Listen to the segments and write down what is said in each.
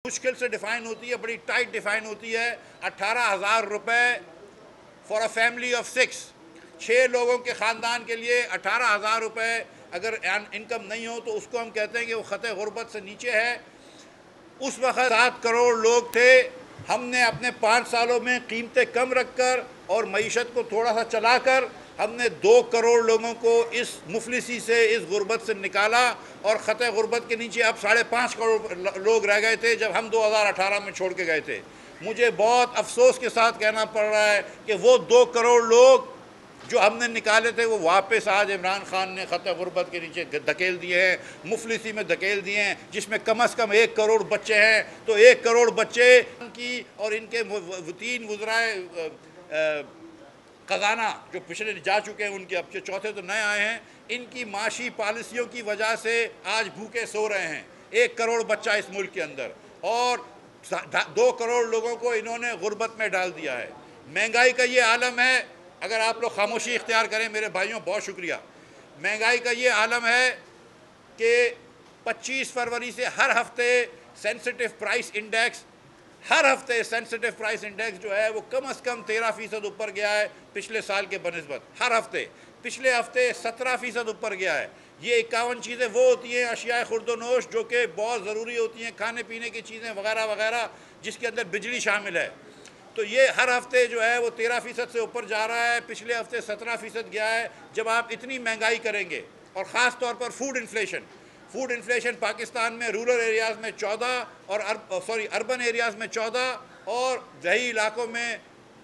مشکل سے ڈیفائن ہوتی ہے، بڑی ٹائٹ ڈیفائن ہوتی ہے۔ 18,000 روپے فار اے فیملی آف 6 لوگوں کے خاندان کے لیے 18,000 روپے اگر انکم نہیں ہو تو اس کو ہم کہتے ہیں کہ وہ خطِ غربت سے نیچے ہے۔ اس وقت 7 کروڑ لوگ تھے۔ ہم نے اپنے 5 سالوں میں قیمتیں کم رکھ کر اور معیشت کو تھوڑا سا چلا کر ہم نے 2 کروڑ لوگوں کو اس مفلسی سے، اس غربت سے نکالا، اور خطِ غربت کے نیچے اب 5.5 کروڑ لوگ رہ گئے تھے جب ہم 2018 میں چھوڑ کے گئے تھے۔ مجھے بہت افسوس کے ساتھ کہنا پڑ رہا ہے کہ وہ 2 کروڑ لوگ جو ہم نے نکالے تھے وہ واپس آج عمران خان نے خطِ غربت کے نیچے دھکیل دیے ہیں، مفلسی میں دھکیل دیے ہیں، جس میں کم از کم 1 کروڑ بچے ہیں۔ تو 1 کروڑ بچے کی اور ان کے 3 وزرائے خزانہ جو پچھلے جا چکے ہیں، ان کے اب چوتھے تو نئے آئے ہیں، ان کی معاشی پالیسیوں کی وجہ سے آج بھوکے سو رہے ہیں 1 کروڑ بچہ اس ملک کے اندر، اور 2 کروڑ لوگوں کو انہوں نے غربت میں ڈال دیا ہے۔ مہنگائی کا یہ عالم ہے، اگر آپ لوگ خاموشی اختیار کریں میرے بھائیوں، بہت شکریہ۔ مہنگائی کا یہ عالم ہے کہ 25 فروری سے ہر ہفتے سینسٹیو پرائس انڈیکس جو ہے وہ کم از کم 13% اوپر گیا ہے پچھلے سال کے بنسبت، ہر ہفتے۔ پچھلے ہفتے 17% اوپر گیا ہے۔ یہ 51 چیزیں وہ ہوتی ہیں، اشیاء خورد و نوش، جو کہ بہت ضروری ہوتی ہیں، کھانے پینے کی چیزیں وغیرہ وغیرہ، جس کے اندر بجلی شامل ہے۔ تو یہ ہر ہفتے جو ہے وہ 13% سے اوپر جا رہا ہے، پچھلے ہفتے 17% گیا ہے۔ جب آپ اتنی مہنگائی کریں گے، اور خاص طور پر فوڈ انفلیشن پاکستان میں رورل ایریاز میں 14 اور اربن ایریاز میں 14 اور دیہی علاقوں میں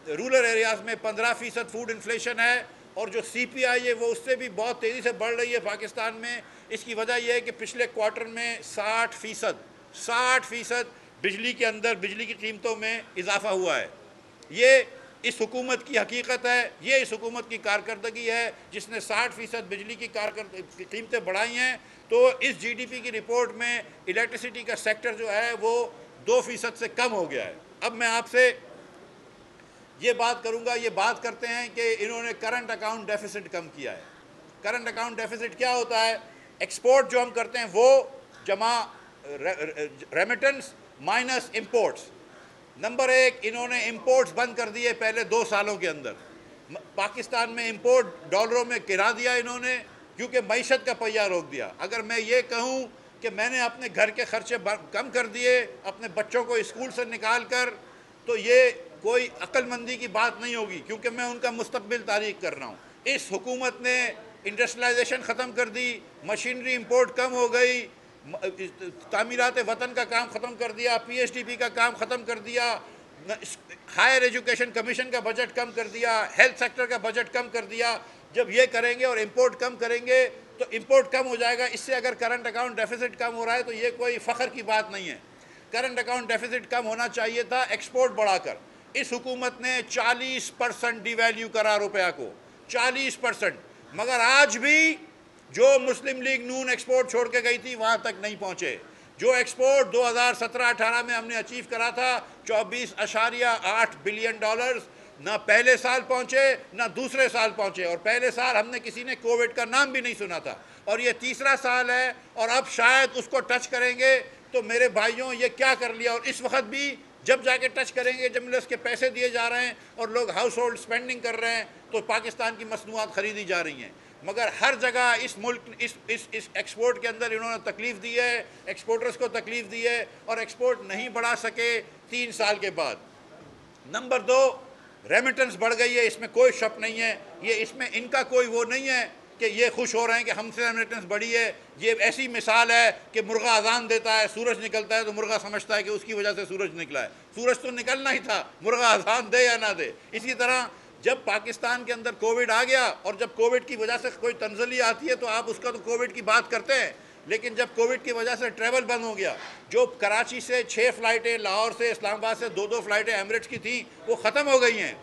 رورل ایریاز میں 15% فوڈ انفلیشن ہے، اور جو سی پی آئی ہے وہ اس سے بھی بہت تیزی سے بڑھ رہی ہے پاکستان میں۔ اس کی وجہ یہ ہے کہ پچھلے کوارٹر میں 60% بجلی کے اندر بجلی کی قیمتوں میں اضافہ ہوا ہے۔ یہ اس حکومت کی حقیقت ہے، یہ اس حکومت کی کارکردگی ہے جس نے 60% بجلی کی قیمتیں بڑھائی ہیں۔ تو اس جی ڈی پی کی رپورٹ میں الیکٹریسٹی کا سیکٹر جو ہے وہ 2% سے کم ہو گیا ہے۔ اب میں آپ سے یہ بات کروں گا، یہ بات کرتے ہیں کہ انہوں نے کرنٹ اکاؤنٹ ڈیفیسٹ کم کیا ہے۔ کرنٹ اکاؤنٹ ڈیفیسٹ کیا ہوتا ہے؟ ایکسپورٹ جو ہم کرتے ہیں وہ جمع ریمیٹنس مائنس امپورٹس۔ نمبر 1، انہوں نے امپورٹس بند کر دیے پہلے 2 سالوں کے اندر۔ پاکستان میں امپورٹ ڈالروں میں گرا دیا انہوں نے، کیونکہ معیشت کا پہیہ روک دیا۔ اگر میں یہ کہوں کہ میں نے اپنے گھر کے خرچے کم کر دیے اپنے بچوں کو اسکول سے نکال کر، تو یہ کوئی عقل مندی کی بات نہیں ہوگی، کیونکہ میں ان کا مستقبل تاریخ کر رہا ہوں۔ اس حکومت نے انڈسٹریلائزیشن ختم کر دی، مشینری امپورٹ کم ہو گئی، تعمیرات وطن کا کام ختم کر دیا، پی ایچ ڈی پی کا کام ختم کر دیا، ہائر ایجوکیشن کمیشن کا بجٹ کم کر دیا، ہیلتھ سیکٹر کا بجٹ کم کر دیا۔ جب یہ کریں گے اور امپورٹ کم کریں گے تو امپورٹ کم ہو جائے گا۔ اس سے اگر کرنٹ اکاؤنٹ ڈیفیسٹ کم ہو رہا ہے تو یہ کوئی فخر کی بات نہیں ہے۔ کرنٹ اکاؤنٹ ڈیفیسٹ کم ہونا چاہیے تھا ایکسپورٹ بڑھا کر۔ اس حکومت نے 40% ڈی ویلیو کرا روپیہ کو، 40%، مگر آج بھی جو مسلم لیگ نون ایکسپورٹ چھوڑ کے گئی تھی وہاں تک نہیں پہنچے۔ جو ایکسپورٹ 2017-18 میں ہم نے اچیو کرا تھا 24.8 بلین ڈالرز، نہ پہلے سال پہنچے نہ دوسرے سال پہنچے، اور پہلے سال ہم نے کسی نے کووڈ کا نام بھی نہیں سنا تھا، اور یہ تیسرا سال ہے اور اب شاید اس کو ٹچ کریں گے۔ تو میرے بھائیوں یہ کیا کر لیا، اور اس وقت بھی جب جا کے ٹچ کریں گے، جب ملس کے پیسے دیے جا رہے ہیں اور لوگ ہاؤس ہولڈ سپینڈنگ کر رہے ہیں تو پاکستان کی مصنوعات خریدی جا رہی ہیں۔ مگر ہر جگہ اس ملک اس ایکسپورٹ کے اندر انہوں نے تکلیف دی ہے، ایکسپورٹرز کو تکلیف دی ہے، اور ایکسپورٹ نہیں بڑھا سکے 3 سال کے بعد۔ نمبر 2، ریمیٹنس بڑھ گئی ہے، اس میں کوئی شک نہیں ہے، یہ اس میں ان کا کوئی وہ نہیں ہے کہ یہ خوش ہو رہے ہیں کہ ہم سے ریمیٹنس بڑھی ہے۔ یہ ایسی مثال ہے کہ مرغا اذان دیتا ہے، سورج نکلتا ہے تو مرغا سمجھتا ہے کہ اس کی وجہ سے سورج نکلا ہے۔ سورج تو نکلنا ہی تھا، مرغا اذان دے یا نہ دے۔ اسی طرح جب پاکستان کے اندر کووڈ آ گیا اور جب کووڈ کی وجہ سے کوئی تنزلی آتی ہے تو آپ اس کا تو کووڈ کی بات کرتے ہیں، لیکن جب کووڈ کی وجہ سے ٹریول بند ہو گیا، جو کراچی سے 6 فلائٹیں، لاہور سے اسلام آباد سے 2 فلائٹیں ایمریٹس کی تھیں وہ ختم ہو گئی ہیں۔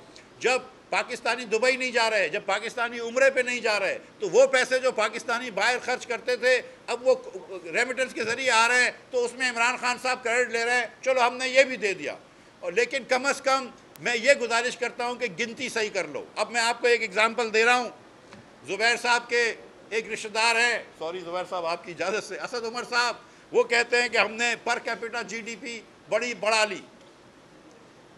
جب پاکستانی دبئی نہیں جا رہے، جب پاکستانی عمرے پہ نہیں جا رہے، تو وہ پیسے جو پاکستانی باہر خرچ کرتے تھے اب وہ ریمیٹنس کے ذریعے آ رہے ہیں، تو اس میں عمران خان صاحب کریڈٹ لے رہے ہیں، چلو ہم نے یہ بھی دے دیا۔ اور لیکن کم از کم میں یہ گزارش کرتا ہوں کہ گنتی صحیح کر لو۔ اب میں آپ کو ایک ایگزامپل دے رہا ہوں۔ زبیر صاحب کے ایک رشتہ دار ہیں، زبیر صاحب آپ کی اجازت سے، اسد عمر صاحب، وہ کہتے ہیں کہ ہم نے پر کیپٹا جی ڈی پی بڑھا لی.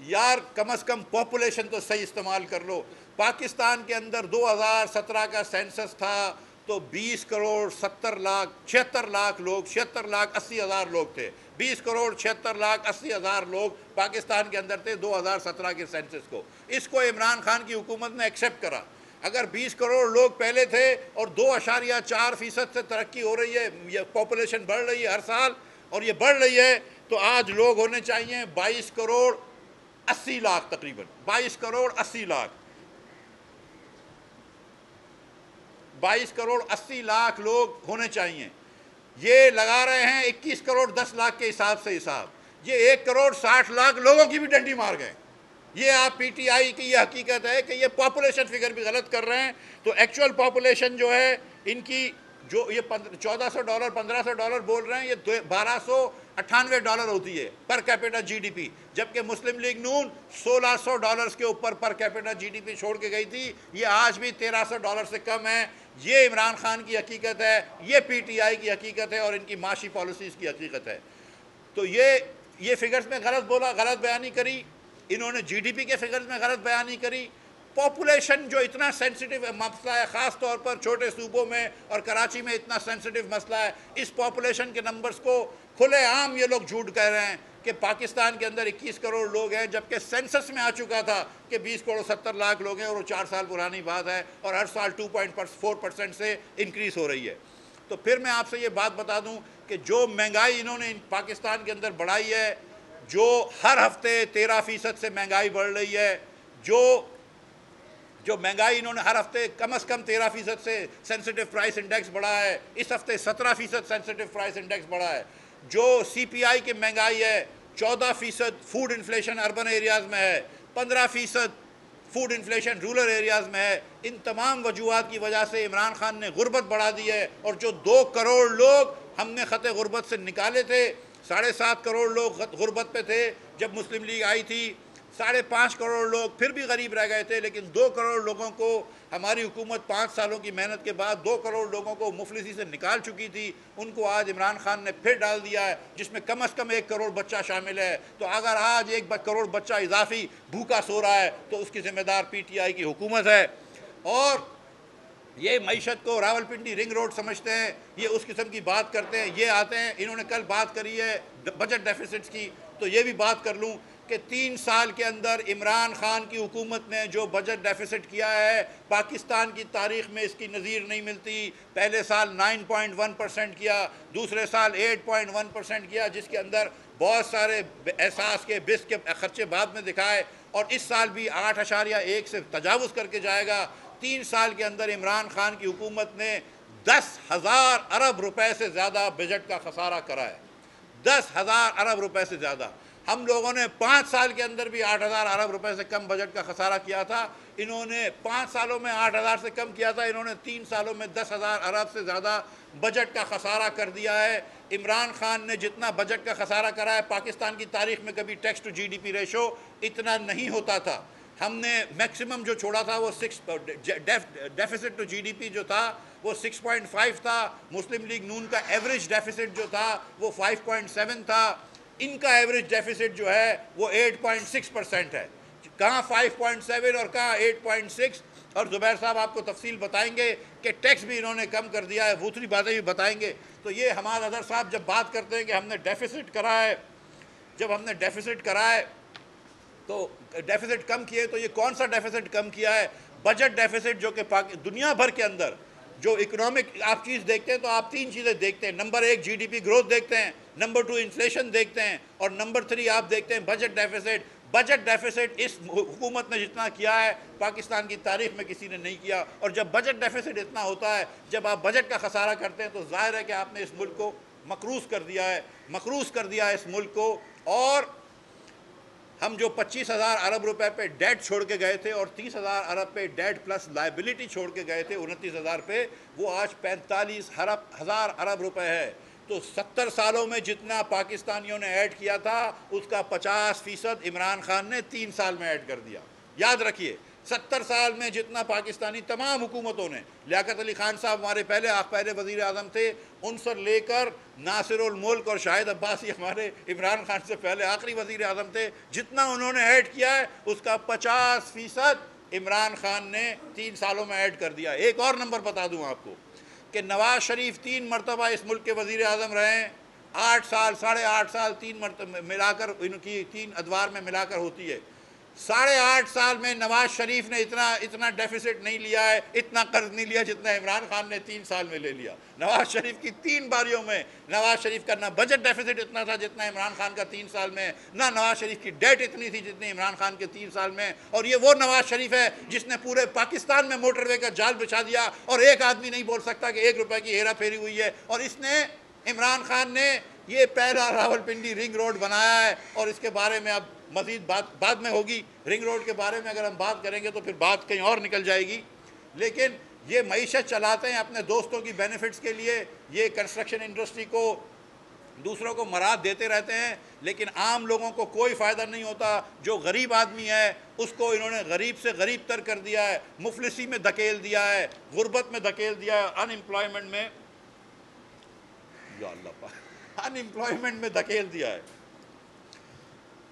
یار کم از کم پاپولیشن تو صحیح استعمال کر لو. پاکستان کے اندر 2017 کا سینسس تھا تو 20 کروڑ 70 لاکھ 76 لاکھ لوگ 76 لاکھ 80 ہزار لوگ تھے. 20 کروڑ 76 لاکھ 80 ہزار لوگ پاکستان کے اندر تھے 2017 کے سینسس کو. اس کو عمران خان کی حکومت نے ایکسیپٹ کرا. اگر 20 کروڑ لوگ پہلے تھے اور 2.4% سے ترقی ہو رہی ہے, یہ پاپولیشن بڑھ رہی ہے ہر سال اور یہ بڑھ رہی ہے, تو آج لوگ ہونے چاہیے 22 کروڑ 80 لاکھ تقریباً 22 کروڑ 80 لاکھ 22 کروڑ 80 لاکھ لوگ ہونے چاہیے. یہ لگا رہے ہیں 21 کروڑ 10 لاکھ کے حساب سے حساب. یہ 1 کروڑ 60 لاکھ لوگوں کی بھی ڈنڈی مار گئے. یہ آپ پی ٹی آئی کی یہ حقیقت ہے کہ یہ پاپولیشن فگر بھی غلط کر رہے ہیں. تو ایکچول پاپولیشن جو ہے ان کی, جو یہ $1400 $1500 بول رہے ہیں, یہ $1298 ہوتی ہے پر کیپیٹا جی ڈی پی, جبکہ مسلم لیگ نون $1600 کے اوپر پر کیپیٹا جی ڈی پی چھوڑ کے گئی تھی. یہ آج بھی $1300 سے کم ہے. یہ عمران خان کی حقیقت ہے, یہ پی ٹی آئی کی حقیقت ہے اور ان کی معاشی پالیسیز کی حقیقت ہے. تو یہ فگرز میں غلط بولا, غلط بیانی کری. انہوں نے جی ڈی پی کے فگرز میں غلط بیانی کری. پاپولیشن جو اتنا سینسٹیو مسئلہ ہے, خاص طور پر چھوٹے صوبوں میں اور کراچی میں اتنا سینسٹیو مسئلہ ہے, اس پاپولیشن کے نمبرز کو کھلے عام یہ لوگ جھوٹ کہہ رہے ہیں کہ پاکستان کے اندر 21 کروڑ لوگ ہیں, جبکہ سینسس میں آ چکا تھا کہ 20 کروڑ 70 لاکھ لوگ ہیں اور وہ 4 سال پرانی بات ہے اور ہر سال 2.4% سے انکریز ہو رہی ہے. تو پھر میں آپ سے یہ بات بتا دوں کہ جو مہنگائی انہوں نے پاکستان کے اندر بڑھائی ہے, جو ہر ہفتے 13% سے مہنگائی بڑھ رہی ہے, جو مہنگائی انہوں نے ہر ہفتے کم از کم 13% سے سینسٹیو پرائس انڈیکس بڑھا ہے, اس ہفتے 17% سینسٹیو پرائس انڈیکس بڑھا ہے. جو سی پی آئی کی مہنگائی ہے 14% فوڈ انفلیشن اربن ایریاز میں ہے, 15% فوڈ انفلیشن رورل ایریاز میں ہے. ان تمام وجوہات کی وجہ سے عمران خان نے غربت بڑھا دی ہے. اور جو 2 کروڑ لوگ ہم نے خط غربت سے نکالے تھے, 7.5 کروڑ لوگ غربت پہ تھے جب مسلم لیگ آئی تھی, 5.5 کروڑ لوگ پھر بھی غریب رہ گئے تھے, لیکن 2 کروڑ لوگوں کو ہماری حکومت 5 سالوں کی محنت کے بعد 2 کروڑ لوگوں کو مفلسی سے نکال چکی تھی. ان کو آج عمران خان نے پھر ڈال دیا ہے, جس میں کم از کم 1 کروڑ بچہ شامل ہے. تو اگر آج 1 کروڑ بچہ اضافی بھوکا سو رہا ہے تو اس کی ذمہ دار پی ٹی آئی کی حکومت ہے. اور یہ معیشت کو راولپنڈی رنگ روڈ سمجھتے ہیں, یہ اس قسم کی بات کرتے ہیں. یہ آتے ہیں, انہوں نے کل بات کری ہے بجٹ ڈیفیسٹس کی, تو یہ بھی بات کر لوں کہ 3 سال کے اندر عمران خان کی حکومت نے جو بجٹ ڈیفیسٹ کیا ہے پاکستان کی تاریخ میں اس کی نظیر نہیں ملتی. پہلے سال 9.1% کیا, دوسرے سال 8.1% کیا, جس کے اندر بہت سارے احساس کے بس کے خرچے بعد میں دکھائے, اور اس سال بھی 8.1 سے تجاوز کر کے جائے گا. 3 سال کے اندر عمران خان کی حکومت نے 10,000 ارب روپے سے زیادہ بجٹ کا خسارہ کرا ہے. 10,000 ارب روپے سے زیادہ. ہم لوگوں نے 5 سال کے اندر بھی 8,000 ارب روپے سے کم بجٹ کا خسارہ کیا تھا. انہوں نے 5 سالوں میں 8,000 سے کم کیا تھا, انہوں نے 3 سالوں میں 10,000 ارب سے زیادہ بجٹ کا خسارہ کر دیا ہے. عمران خان نے جتنا بجٹ کا خسارہ کرا ہے, پاکستان کی تاریخ میں کبھی tax to G D P ratio اتنا نہیں ہوتا تھا. ہم نے میکسیمم جو چھوڑا تھا وہ deficit to G D P جو تھا وہ 6.5 تھا. مسلم لیگ نون کا ایوریج ڈیفیسٹ جو تھا وہ 5.7 تھا. ان کا ایوریج ڈیفیسٹ جو ہے وہ 8.6% ہے. کہاں 5.7 اور کہاں 8.6. اور زبیر صاحب آپ کو تفصیل بتائیں گے کہ ٹیکس بھی انہوں نے کم کر دیا ہے, دوسری باتیں بھی بتائیں گے. تو یہ ہمارا اظہر صاحب جب بات کرتے ہیں کہ ہم نے ڈیفیسٹ کرا ہے, جب ہم نے ڈیفیسٹ کرا ہے تو ڈیفیسٹ کم کیے, تو یہ کون سا ڈیفیسٹ کم کیا ہے؟ بجٹ ڈیفیسٹ, جو کہ دنیا بھر کے اندر جو اکنامک آپ چیز دیکھتے ہیں تو آپ 3 چیزیں دیکھتے ہیں. Number 1 G D P growth دیکھتے ہیں, نمبر 2 انفلیشن دیکھتے ہیں, اور نمبر 3 آپ دیکھتے ہیں بجٹ ڈیفیسٹ. بجٹ ڈیفیسٹ اس حکومت نے جتنا کیا ہے پاکستان کی تاریخ میں کسی نے نہیں کیا. اور جب بجٹ ڈیفیسٹ اتنا ہوتا ہے, جب آپ بجٹ کا خسارہ کرتے ہیں, تو ظاہر ہے کہ آپ نے اس ملک کو مقروض کر دیا ہے, اس ملک کو. اور ہم جو 25,000 ارب روپے پہ ڈیٹ چھوڑ کے گئے تھے اور 30,000 ارب پہ ڈیٹ پلس لائبلٹی چھوڑ کے گئے تھے 29,000 پہ, وہ آج 45,000 ارب روپے ہے. تو 70 سالوں میں جتنا پاکستانیوں نے ایڈ کیا تھا اس کا 50% عمران خان نے 3 سال میں ایڈ کر دیا. یاد رکھیے 70 سال میں جتنا پاکستانی تمام حکومتوں نے، لیاقت علی خان صاحب ہمارے پہلے وزیر اعظم تھے، ان سے لے کر ناصر الملک اور شاہد عباسی ہمارے عمران خان سے پہلے آخری وزیر اعظم تھے، جتنا انہوں نے ایڈ کیا ہے اس کا 50% عمران خان نے 3 سالوں میں ایڈ کر دیا۔ ایک اور نمبر بتا دوں آپ کو کہ نواز شریف 3 مرتبہ اس ملک کے وزیر اعظم رہے ہیں، 8 سال 8.5 سال 3 مرتبہ ملا کر، ان کی 3 ادوار میں ملا کر ہوتی ہے۔ 8.5 سال میں نواز شریف نے اتنا ڈیفیسٹ نہیں لیا ہے، اتنا قرض نہیں لیا جتنا عمران خان نے 3 سال میں لے لیا۔ نواز شریف کی 3 باریوں میں نواز شریف کا نہ بجٹ ڈیفیسٹ اتنا تھا جتنا عمران خان کا 3 سال میں، نہ نواز شریف کی ڈیٹ اتنی تھی جتنی عمران خان کے 3 سال میں۔ اور یہ وہ نواز شریف ہے جس نے پورے پاکستان میں موٹر وے کا جال بچھا دیا اور ایک آدمی نہیں بول سکتا کہ 1 روپے کی ہیرا پھیری ہوئی ہے۔ اور اس نے، عمران خان نے، یہ پہلا راولپنڈی رنگ روڈ بنایا ہے، اور اس کے بارے میں اب مزید بات بعد میں ہوگی۔ رنگ روڈ کے بارے میں اگر ہم بات کریں گے تو پھر بات کہیں اور نکل جائے گی، لیکن یہ معیشت چلاتے ہیں اپنے دوستوں کی بینیفٹس کے لیے، یہ کنسٹرکشن انڈسٹری کو دوسروں کو مراد دیتے رہتے ہیں، لیکن عام لوگوں کو کوئی فائدہ نہیں ہوتا۔ جو غریب آدمی ہے اس کو انہوں نے غریب سے غریب تر کر دیا ہے، مفلسی میں دھکیل دیا ہے، غربت میں دھکیل دیا ہے، ان امپلائمنٹ میں، یا اللہ پاک، ان امپلائمنٹ میں دھکیل دیا ہے۔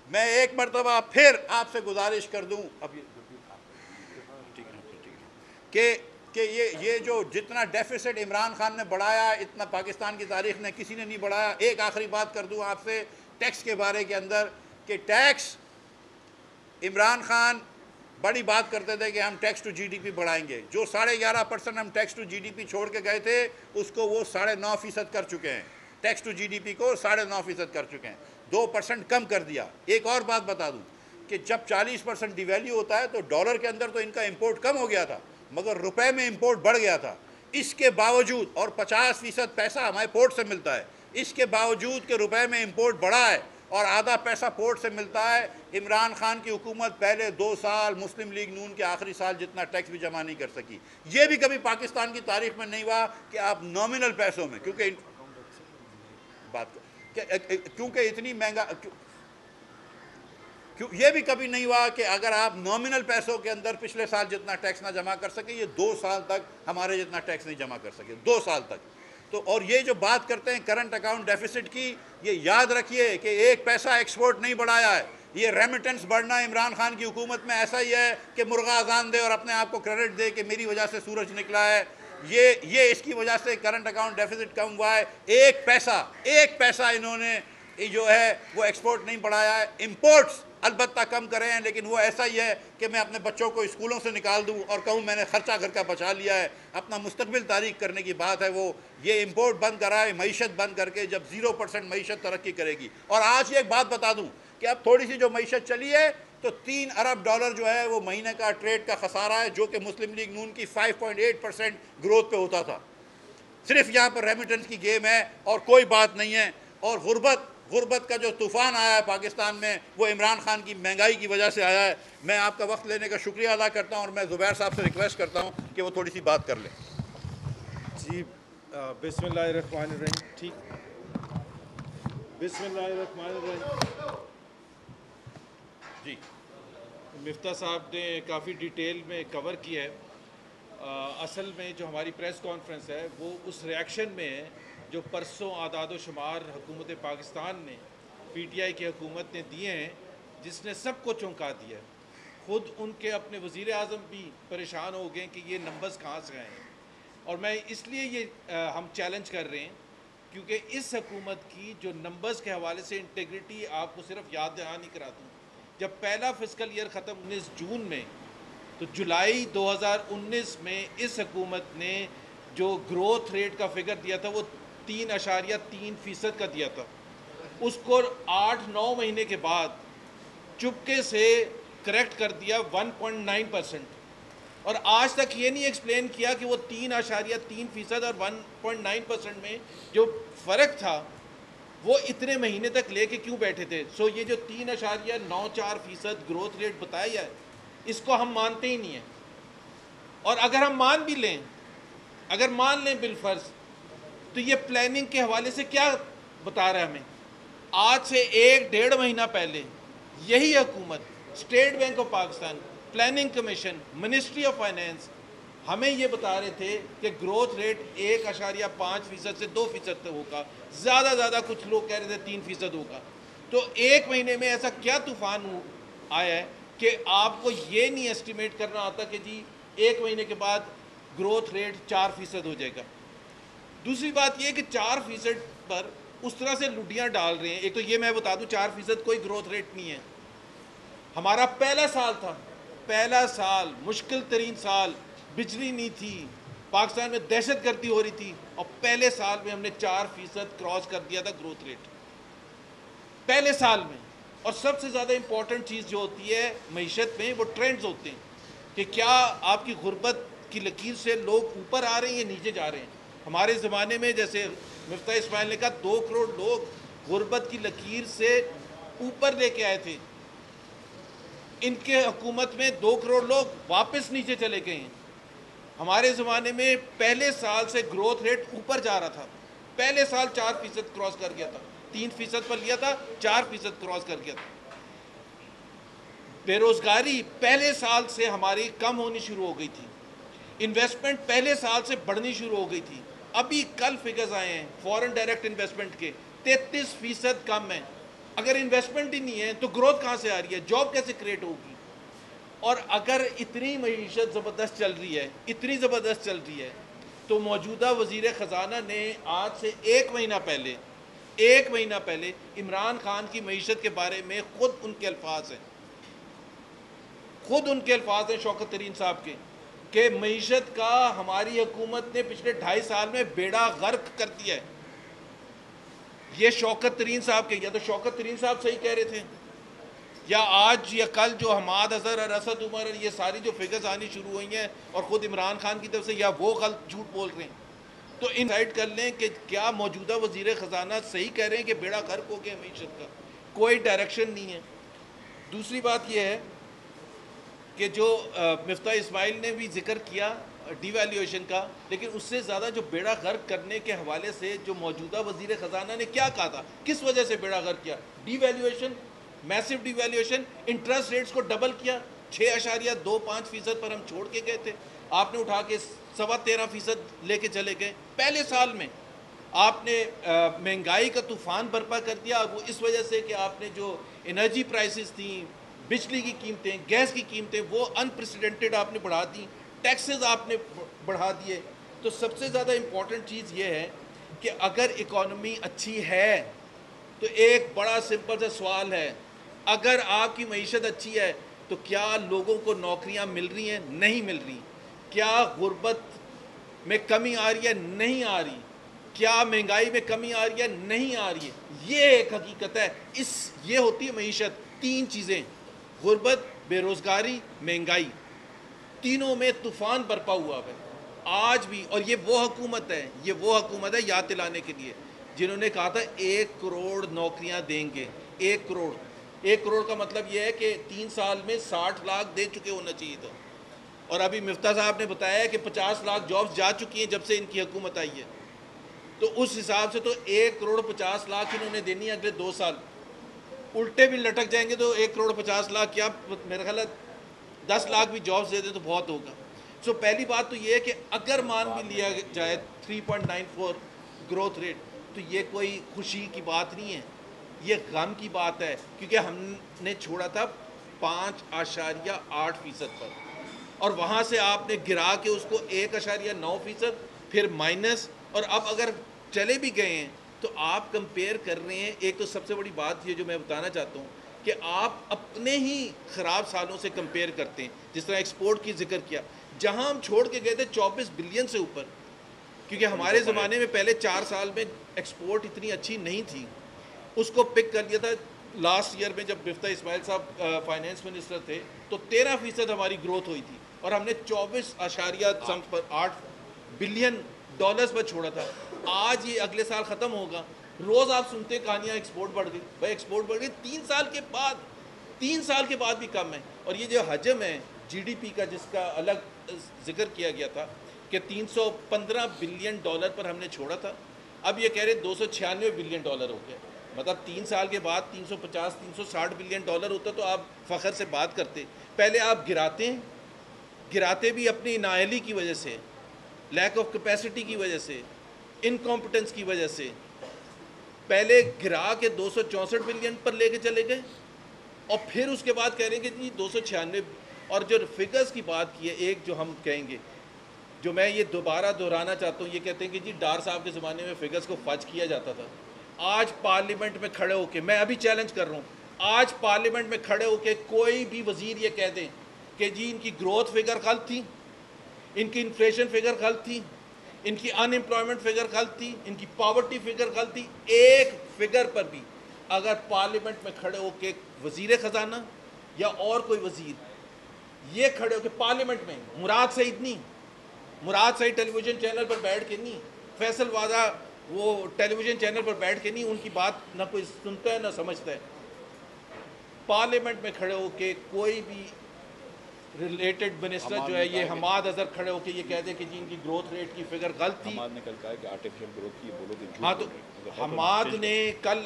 میں ایک مرتبہ پھر آپ سے گزارش کر دوں اب کہ یہ جو جتنا ڈیفیسٹ عمران خان نے بڑھایا اتنا پاکستان کی تاریخ نے کسی نے نہیں بڑھایا۔ ایک آخری بات کر دوں آپ سے ٹیکس کے بارے کے اندر، کہ ٹیکس، عمران خان بڑی بات کرتے تھے کہ ہم tax to G D P بڑھائیں گے۔ جو 11.5% ہم tax to G D P چھوڑ کے گئے تھے اس کو وہ 9.5% کر چکے ہیں، tax to G D P کو 9.5% کر چکے ہیں، 2% کم کر دیا۔ ایک اور بات بتا دوں کہ جب 40% ڈی ویلیو ہوتا ہے تو ڈالر کے اندر تو ان کا امپورٹ کم ہو گیا تھا مگر روپے میں امپورٹ بڑھ گیا تھا۔ اس کے باوجود، اور 50% پیسہ ہمارے پورٹ سے ملتا ہے، اس کے باوجود کہ روپے میں امپورٹ بڑھا ہے اور آدھا پیسہ پورٹ سے ملتا ہے، عمران خان کی حکومت پہلے 2 سال مسلم لیگ نون کے آخری سال جتنا ٹیکس بھی جمع نہیں کر سکی۔ یہ بھی کبھی پاکستان کی تاریخ میں نہیں ہوا کہ آپ نامنل پیسوں میں، کیونکہ اتنی مہنگا، یہ بھی کبھی نہیں ہوا کہ اگر آپ نامنل پیسوں کے اندر پچھلے سال جتنا ٹیکس نہ جمع کر سکے، یہ 2 سال تک ہمارے جتنا ٹیکس نہیں جمع کر سکے، 2 سال تک۔ تو اور یہ جو بات کرتے ہیں کرنٹ اکاؤنٹ ڈیفیسٹ کی، یہ یاد رکھیے کہ 1 پیسہ ایکسپورٹ نہیں بڑھایا ہے، یہ ریمیٹنس بڑھنا عمران خان کی حکومت میں ایسا ہی ہے کہ مرغا اذان دے اور اپنے آپ کو کریڈٹ دے کہ میری وجہ سے سورج نکلا ہے۔ یہ اس کی وجہ سے کرنٹ اکاؤنٹ ڈیفیسٹ کم ہوا ہے۔ 1 پیسہ انہوں نے جو ہے وہ ایکسپورٹ نہیں بڑھایا ہے۔ امپورٹس البتہ کم کرے ہیں، لیکن وہ ایسا ہی ہے کہ میں اپنے بچوں کو اسکولوں سے نکال دوں اور کہوں میں نے خرچہ گھر کا بچا لیا ہے، اپنا مستقبل تاریخ کرنے کی بات ہے۔ وہ یہ امپورٹ بند کرائے، معیشت بند کر کے، جب 0% معیشت ترقی کرے گی۔ اور آج یہ ایک بات بتا دوں کہ اب تھوڑی سی جو معیشت چلی ہے تو $3 ارب جو ہے وہ مہینے کا ٹریڈ کا خسارہ ہے، جو کہ مسلم لیگ نون کی 5.8% گروتھ پہ ہوتا تھا۔ صرف یہاں پر ریمیٹنس کی گیم ہے اور کوئی بات نہیں ہے۔ اور غربت کا جو طوفان آیا ہے پاکستان میں وہ عمران خان کی مہنگائی کی وجہ سے آیا ہے۔ میں آپ کا وقت لینے کا شکریہ ادا کرتا ہوں اور میں زبیر صاحب سے ریکویسٹ کرتا ہوں کہ وہ تھوڑی سی بات کر لیں۔ جی بسم اللہ الرحمن الرحیم۔ ٹھیک، بسم اللہ الرحمن الرحیم۔ جی مفتاح صاحب نے کافی ڈیٹیل میں کور کیا ہے۔ اصل میں جو ہماری پریس کانفرنس ہے وہ اس ریاکشن میں ہے جو پرسوں اعداد و شمار حکومت پاکستان نے، پی ٹی آئی کی حکومت نے دیے ہیں، جس نے سب کو چونکا دیا ہے۔ خود ان کے اپنے وزیر اعظم بھی پریشان ہو گئے کہ یہ نمبرز کہاں سے آئے ہیں۔ اور میں اس لیے یہ ہم چیلنج کر رہے ہیں کیونکہ اس حکومت کی جو نمبرز کے حوالے سے انٹیگریٹی، آپ کو صرف یاد دہانی کرا دوں، جب پہلا فسکل ایئر ختم 19 جون میں، تو جولائی 2019 میں اس حکومت نے جو گروتھ ریٹ کا فگر دیا تھا وہ 3.3% کا دیا تھا۔ اس کو 8-9 مہینے کے بعد چپکے سے کریکٹ کر دیا 1.9%، اور آج تک یہ نہیں ایکسپلین کیا کہ وہ 3.3% اور 1.9% میں جو فرق تھا وہ اتنے مہینے تک لے کے کیوں بیٹھے تھے۔ سو یہ جو 3.94% گروتھ ریٹ بتایا ہے اس کو ہم مانتے ہی نہیں ہیں۔ اور اگر ہم مان بھی لیں، اگر مان لیں بالفرض، تو یہ پلاننگ کے حوالے سے کیا بتا رہا ہے ہمیں؟ آج سے 1-1.5 مہینہ پہلے یہی حکومت، state bank of Pakistan, planning commission, ministry of finance ہمیں یہ بتا رہے تھے کہ گروتھ ریٹ 1.5% سے 2% ہوگا, زیادہ کچھ لوگ کہہ رہے تھے 3% ہوگا. تو ایک مہینے میں ایسا کیا طوفان آیا ہے کہ آپ کو یہ نہیں ایسٹیمیٹ کرنا آتا کہ جی ایک مہینے کے بعد گروتھ ریٹ 4% ہو جائے گا. دوسری بات یہ کہ 4% پر اس طرح سے لڈیاں ڈال رہے ہیں. ایک تو یہ میں بتا دوں 4% کوئی گروتھ ریٹ نہیں ہے. ہمارا پہلا سال تھا, پہلا سال مشکل ترین سال, بجلی نہیں تھی, پاکستان میں دہشت گردی ہو رہی تھی, اور پہلے سال میں ہم نے 4% کراس کر دیا تھا گروتھ ریٹ, پہلے سال میں. اور سب سے زیادہ امپورٹنٹ چیز جو ہوتی ہے معیشت میں وہ ٹرینڈز ہوتے ہیں کہ کیا آپ کی غربت کی لکیر سے لوگ اوپر آ رہے ہیں یا نیچے جا رہے ہیں. ہمارے زمانے میں جیسے مفتاح اسماعیل نے کہا 2 کروڑ لوگ غربت کی لکیر سے اوپر لے کے آئے تھے, ان کے حکومت میں 2 کروڑ لوگ واپس نیچے چلے گئے ہیں. ہمارے زمانے میں پہلے سال سے گروتھ ریٹ اوپر جا رہا تھا, پہلے سال 4% کراس کر گیا تھا, 3% پر لیا تھا, 4% کراس کر گیا تھا. بے روزگاری پہلے سال سے ہماری کم ہونی شروع ہو گئی تھی, انویسٹمنٹ پہلے سال سے بڑھنی شروع ہو گئی تھی. ابھی کل فگرز آئے ہیں فورن ڈائریکٹ انویسٹمنٹ کے 33% کم ہیں. اگر انویسٹمنٹ ہی نہیں ہے تو گروتھ کہاں سے آ رہی ہے, جاب کیسے کریٹ ہوگی؟ اور اگر اتنی معیشت زبردست چل رہی ہے, اتنی زبردست چل رہی ہے, تو موجودہ وزیر خزانہ نے آج سے ایک مہینہ پہلے عمران خان کی معیشت کے بارے میں خود ان کے الفاظ ہیں شوکت ترین صاحب کے, کہ معیشت کا ہماری حکومت نے پچھلے 2.5 سال میں بیڑا غرق کر دیا ہے. یہ شوکت ترین صاحب کے, یا تو شوکت ترین صاحب صحیح کہہ رہے تھے, یا آج یا کل جو حماد اظہر اور اسد عمر اور یہ ساری جو فگرز آنی شروع ہوئی ہیں اور خود عمران خان کی طرف سے, یا وہ غلط جھوٹ بول رہے ہیں. تو انسائٹ کر لیں کہ کیا موجودہ وزیر خزانہ صحیح کہہ رہے ہیں کہ بیڑا غرق ہو گیا معیشت کا, کوئی ڈائریکشن نہیں ہے. دوسری بات یہ ہے کہ جو مفتاح اسماعیل نے بھی ذکر کیا ڈی ویلیویشن کا, لیکن اس سے زیادہ جو بیڑا غرق کرنے کے حوالے سے جو موجودہ وزیر خزانہ نے کیا کہا تھا, کس وجہ سے بیڑا غرق کیا, ڈی ویلیویشن, میسو ڈی ویلیویشن, انٹرسٹ ریٹس کو ڈبل کیا, 6.25% پر ہم چھوڑ کے گئے تھے, آپ نے اٹھا کے 13.25% لے کے چلے گئے. پہلے سال میں آپ نے مہنگائی کا طوفان برپا کر دیا, اور وہ اس وجہ سے کہ آپ نے جو انرجی پرائسز تھیں, بجلی کی قیمتیں, گیس کی قیمتیں, وہ انپریسیڈنٹڈ آپ نے بڑھا دیں, ٹیکسز آپ نے بڑھا دیے. تو سب سے زیادہ امپورٹنٹ چیز یہ ہے کہ اگر اکانومی اچھی ہے تو ایک بڑا سمپل سا سوال ہے, اگر آپ کی معیشت اچھی ہے تو کیا لوگوں کو نوکریاں مل رہی ہیں؟ نہیں مل رہی. کیا غربت میں کمی آ رہی ہے؟ نہیں آ رہی. کیا مہنگائی میں کمی آ رہی ہے؟ نہیں آ رہی ہے. یہ ایک حقیقت ہے. یہ ہوتی ہے معیشت. 3 چیزیں, غربت, بے روزگاری, مہنگائی, تینوں میں طوفان برپا ہوا ہے آج بھی. اور یہ وہ حکومت ہے یاد دلانے کے لیے جنہوں نے کہا تھا 1 کروڑ نوکریاں دیں گے. 1 کروڑ کا مطلب یہ ہے کہ 3 سال میں 60 لاکھ دے چکے ہونا چاہیے تھا, اور ابھی مفتاح صاحب نے بتایا کہ 50 لاکھ جابز جا چکی ہیں جب سے ان کی حکومت آئی ہے. تو اس حساب سے تو 1 کروڑ 50 لاکھ انہوں نے دینی ہے اگلے 2 سال. الٹے بھی لٹک جائیں گے تو 1 کروڑ 50 لاکھ, کیا میرا خیال ہے 10 لاکھ بھی جابز دے دیں تو بہت ہوگا. سو پہلی بات تو یہ ہے کہ اگر مان بھی لیا جائے 3.94 گروتھ ریٹ, تو یہ کوئی خوشی کی بات نہیں ہے, یہ غم کی بات ہے, کیونکہ ہم نے چھوڑا تھا 5.8% پر, اور وہاں سے آپ نے گرا کے اس کو 1.9%, پھر مائنس, اور اب اگر چلے بھی گئے ہیں تو آپ کمپیئر کر رہے ہیں. ایک تو سب سے بڑی بات یہ جو میں بتانا چاہتا ہوں کہ آپ اپنے ہی خراب سالوں سے کمپیئر کرتے ہیں. جس طرح ایکسپورٹ کی ذکر کیا, جہاں ہم چھوڑ کے گئے تھے 24 بلین سے اوپر, کیونکہ ہمارے زمانے میں پہلے 4 سال میں ایکسپورٹ اتنی اچھی نہیں تھی, اس کو پک کر لیا تھا. لاسٹ ایئر میں جب مفتاح اسماعیل صاحب فائنینس منسٹر تھے تو 13% ہماری گروتھ ہوئی تھی, اور ہم نے 24.8 بلین ڈالرز پر چھوڑا تھا. آج یہ اگلے سال ختم ہوگا, روز آپ سنتے کہانیاں ایکسپورٹ بڑھ گئی. بھائی ایکسپورٹ بڑھ گئی 3 سال کے بعد بھی کم ہے. اور یہ جو حجم ہے جی ڈی پی کا جس کا الگ ذکر کیا گیا تھا کہ 315 بلین ڈالر پر ہم نے چھوڑا تھا, اب یہ کہہ رہے 296 بلین ڈالر ہو گیا. مطلب 3 سال کے بعد 350-360 بلین ڈالر ہوتا تو آپ فخر سے بات کرتے. پہلے آپ گراتے بھی اپنی نااہلی کی وجہ سے, لیک آف کیپیسٹی کی وجہ سے, انکمپٹنس کی وجہ سے. پہلے گرا کے 264 بلین پر لے کے چلے گئے, اور پھر اس کے بعد کہہ رہے ہیں کہ جی 296. اور جو فگرز کی بات کی ہے, ایک جو ہم کہیں گے, جو میں یہ دوبارہ دہرانا چاہتا ہوں, یہ کہتے ہیں کہ جی ڈار صاحب کے زمانے میں فگرز کو فج کیا جاتا تھا. آج پارلیمنٹ میں کھڑے ہو کے, میں ابھی چیلنج کر رہا ہوں, آج پارلیمنٹ میں کھڑے ہو کے کوئی بھی وزیر یہ کہہ دیں کہ جی ان کی گروتھ فگر غلط تھی, ان کی انفلیشن فگر غلط تھی, ان کی ان امپلائمنٹ فگر غلط تھی, ان کی پاورٹی فگر غلط تھی, ایک فگر پر بھی اگر پارلیمنٹ میں کھڑے ہو کے وزیر خزانہ یا اور کوئی وزیر یہ کھڑے ہو کے پارلیمنٹ میں, مراد سعید ٹیلی ویژن چینل پر بیٹھ کے نہیں, فیصل وادہ وہ ٹیلی ویژن چینل پر بیٹھ کے نہیں, ان کی بات نہ کوئی سنتا ہے نہ سمجھتا ہے, پارلیمنٹ میں کھڑے ہو کے کوئی بھی ریلیٹڈ منسٹر جو ہے, یہ حماد اظہر کھڑے ہو کے یہ کہہ دیں کہ جی ان کی گروتھ ریٹ کی فگر غلط تھی. حماد نے کل کہا کہ آرٹیفیشل گروتھ کی بولو کہ ہاں, تو حماد نے کل,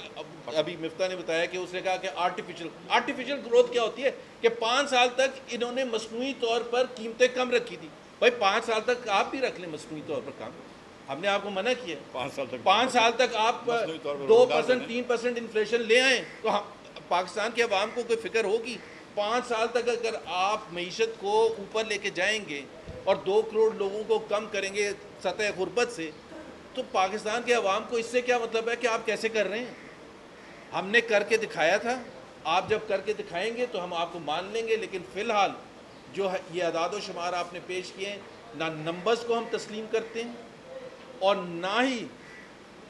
ابھی مفتاح نے بتایا کہ اس نے کہا کہ آرٹیفیشل گروتھ کیا ہوتی ہے, کہ 5 سال تک انہوں نے مصنوعی طور پر قیمتیں کم رکھی تھی. بھائی 5 سال تک آپ بھی رکھ لیں مصنوعی طور پر کم, ہم نے آپ کو منع کیا. 5 سال تک آپ 2% 3% انفلیشن لے آئیں تو پاکستان کے عوام کو کوئی فکر ہوگی. 5 سال تک اگر آپ معیشت کو اوپر لے کے جائیں گے اور 2 کروڑ لوگوں کو کم کریں گے سطح غربت سے, تو پاکستان کے عوام کو اس سے کیا مطلب ہے کہ آپ کیسے کر رہے ہیں. ہم نے کر کے دکھایا تھا, آپ جب کر کے دکھائیں گے تو ہم آپ کو مان لیں گے. لیکن فی الحال جو یہ اعداد و شمار آپ نے پیش کیے ہیں, نہ نمبرز کو ہم تسلیم کرتے ہیں, اور نہ ہی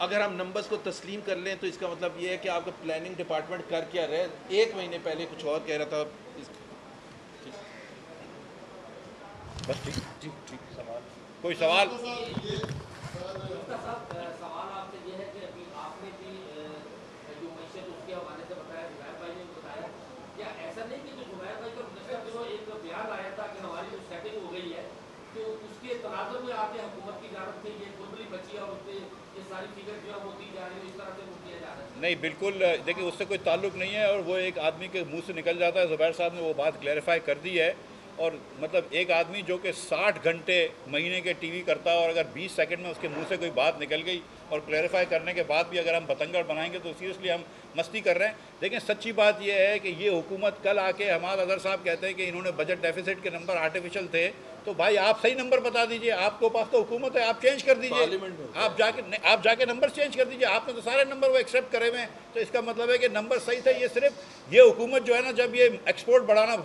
اگر ہم نمبرز کو تسلیم کر لیں تو اس کا مطلب یہ ہے کہ آپ کا پلاننگ ڈپارٹمنٹ کر کیا رہے. 1 مہینے پہلے کچھ اور کہہ رہا تھا. بس ٹھیک کوئی سوال؟ سوال آپ سے یہ ہے کہ ابھی آپ نے بھی جو معیشت اس کے حوالے سے بتایا, زبیر بھائی نے بتایا, کیا ایسا نہیں کہ جو زبیر بھائی کا گزشتہ دنوں ایک بیان آیا تھا کہ ہماری جو سیٹنگ ہو گئی ہے تو اس کے تناظر میں آپ کے حکومت کی جانب سے یہ گلبلی بچی ہے اور اس پہ یہ ساری فگر جو ہے وہ دی جا رہی ہے, اس طرح سے وہ کیا جا رہا ہے؟ نہیں بالکل, دیکھیں اس سے کوئی تعلق نہیں ہے, اور وہ ایک آدمی کے منہ سے نکل جاتا ہے. زبیر صاحب نے وہ بات کلیریفائی کر دی ہے. اور مطلب ایک آدمی جو کہ 60 گھنٹے مہینے کے ٹی وی کرتا ہے, اور اگر 20 سیکنڈ میں اس کے منہ سے کوئی بات نکل گئی اور کلیریفائی کرنے کے بعد بھی اگر ہم بتنگڑ بنائیں گے تو سیریسلی ہم مستی کر رہے ہیں. لیکن سچی بات یہ ہے کہ یہ حکومت کل آ کے حماد اظہر صاحب کہتے ہیں کہ انہوں نے بجٹ ڈیفیسٹ کے نمبر آرٹیفیشل تھے, تو بھائی آپ صحیح نمبر بتا دیجئے, آپ کو پاس تو حکومت ہے, آپ چینج کر دیجئے, آپ جا کے نمبر چینج کر دیجئے. آپ نے تو سارے نمبر وہ ایکسیپٹ کرے ہوئے ہیں, تو اس کا مطلب ہے کہ نمبر صحیح تھے. یہ صرف یہ حکومت جو ہے نا, جب یہ ایکسپورٹ بڑھانا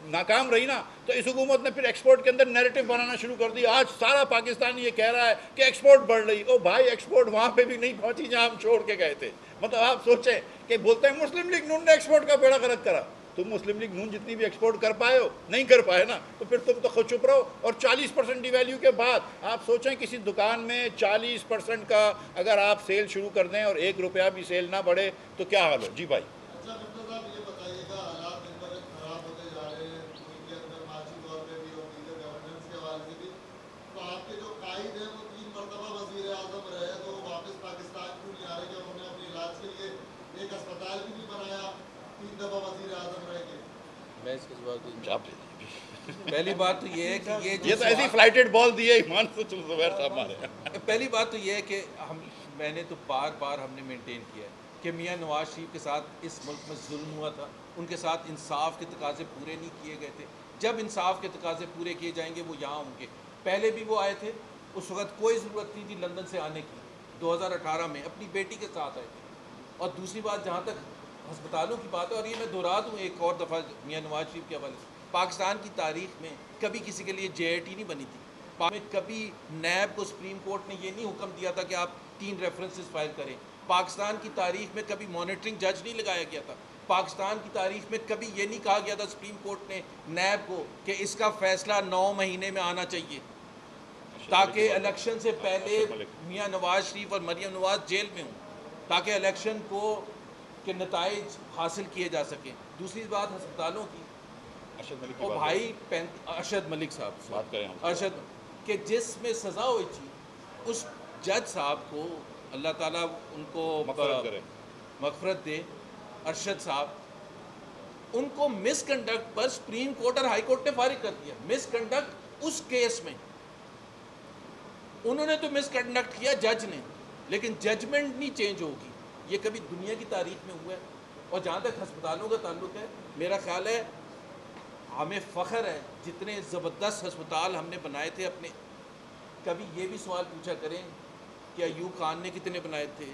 ناکام رہی نا, تو اس حکومت نے پھر ایکسپورٹ کے اندر نیریٹو بنانا شروع کر دی. آج سارا پاکستان یہ کہہ رہا ہے کہ ایکسپورٹ بڑھ رہی. او بھائی ایکسپورٹ وہاں پہ بھی نہیں پہنچی جہاں ہم چھوڑ کے گئے تھے. مطلب آپ سوچیں کہ بولتے ہیں مسلم لیگ نون نے ایکسپورٹ کا بیڑا غرق کرا. تم مسلم لیگ نون جتنی بھی ایکسپورٹ کر پائے ہو, نہیں کر پائے نا, تو پھر تم تو خود چپ رہو. اور 40% ڈی ویلیو کے بعد آپ سوچیں کسی دکان میں 40% کا اگر آپ سیل شروع کر دیں اور 1 روپیہ بھی سیل نہ بڑھے تو کیا حال ہو. جی بھائی پہلی بات تو یہ ہے کہ یہ تو ایسی فلائٹڈ بال دی ہے ایمان سے. چلو زبیر صاحب ہمارے پہلی بات تو یہ ہے کہ میں نے تو بار ہم نے مینٹین کیا ہے کہ میاں نواز شریف کے ساتھ اس ملک میں ظلم ہوا تھا, ان کے ساتھ انصاف کے تقاضے پورے نہیں کیے گئے تھے. جب انصاف کے تقاضے پورے کیے جائیں گے وہ یہاں ہوں گے. پہلے بھی وہ آئے تھے, اس وقت کوئی ضرورت نہیں تھی لندن سے آنے کی. 2018 میں اپنی بیٹی کے ساتھ آئے تھے. اور دوسری بات جہاں تک ہسپتالوں کی بات ہے, اور یہ میں دہرا دوں ایک اور دفعہ میاں نواز شریف کے حوالے سے, پاکستان کی تاریخ میں کبھی کسی کے لیے JIT نہیں بنی تھی. کبھی نیب کو سپریم کورٹ نے یہ نہیں حکم دیا تھا کہ آپ 3 ریفرنسز فائل کریں. پاکستان کی تاریخ میں کبھی مانیٹرنگ جج نہیں لگایا گیا تھا. پاکستان کی تاریخ میں کبھی یہ نہیں کہا گیا تھا سپریم کورٹ نے نیب کو کہ اس کا فیصلہ 9 مہینے میں آنا چاہیے, تاکہ الیکشن سے پہلے میاں نواز شریف اور مریم نواز جیل میں ہوں, تاکہ الیکشن کو کے نتائج حاصل کیے جا سکیں. دوسری بات ہسپتالوں کی, اور بھائی ارشد ملک صاحب بات کریں ارشد کہ جس میں سزا ہوئی تھی اس جج صاحب کو اللہ تعالیٰ ان کو مغفرت کرے, مغفرت دے ارشد صاحب, ان کو مس کنڈکٹ پر سپریم کورٹ اور ہائی کورٹ نے فارغ کر دیا. مس کنڈکٹ اس کیس میں انہوں نے تو مس کنڈکٹ کیا جج نے, لیکن ججمنٹ نہیں چینج ہوگی. یہ کبھی دنیا کی تاریخ میں ہوا ہے. اور جہاں تک ہسپتالوں کا تعلق ہے, میرا خیال ہے ہمیں فخر ہے جتنے زبردست ہسپتال ہم نے بنائے تھے اپنے. کبھی یہ بھی سوال پوچھا کریں کہ ایوب خان نے کتنے بنائے تھے,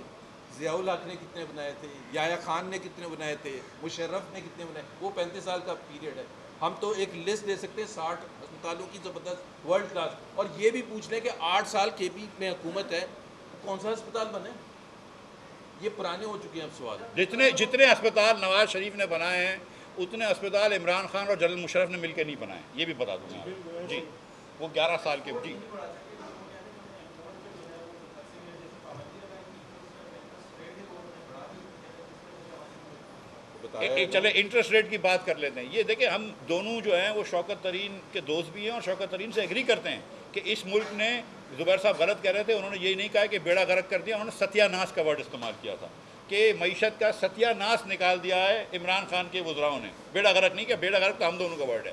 ضیاء الحق نے کتنے بنائے تھے, یحییٰ خان نے کتنے بنائے تھے, مشرف نے کتنے بنائے. وہ 35 سال کا پیریڈ ہے. ہم تو ایک لسٹ دے سکتے ہیں 60 ہسپتالوں کی زبردست ورلڈ کلاس. اور یہ بھی پوچھ لیں کہ 8 سال کے پی میں حکومت ہے, کون سا ہسپتال بنے؟ یہ پرانے ہو چکے ہیں اب سوال. جتنے ہسپتال نواز شریف نے بنائے ہیں اتنے ہسپتال عمران خان اور جنرل مشرف نے مل کے نہیں بنائے. یہ بھی بتا دوں گا جی, وہ 11 سال کے. جی چلے انٹرسٹ ریٹ کی بات کر لیتے ہیں. یہ دیکھیں ہم دونوں جو ہیں وہ شوکت ترین کے دوست بھی ہیں اور شوکت ترین سے ایگری کرتے ہیں کہ اس ملک نے, زبیر صاحب غلط کہہ رہے تھے, انہوں نے یہی نہیں کہا کہ بیڑا غرق کر دیا, انہوں نے ستیہ ناس کا ورڈ استعمال کیا تھا کہ معیشت کا ستیہ ناس نکال دیا ہے عمران خان کے وزراؤں نے. بیڑا غرق نہیں کہ بیڑا غرق تو ہم دونوں کا ورڈ ہے.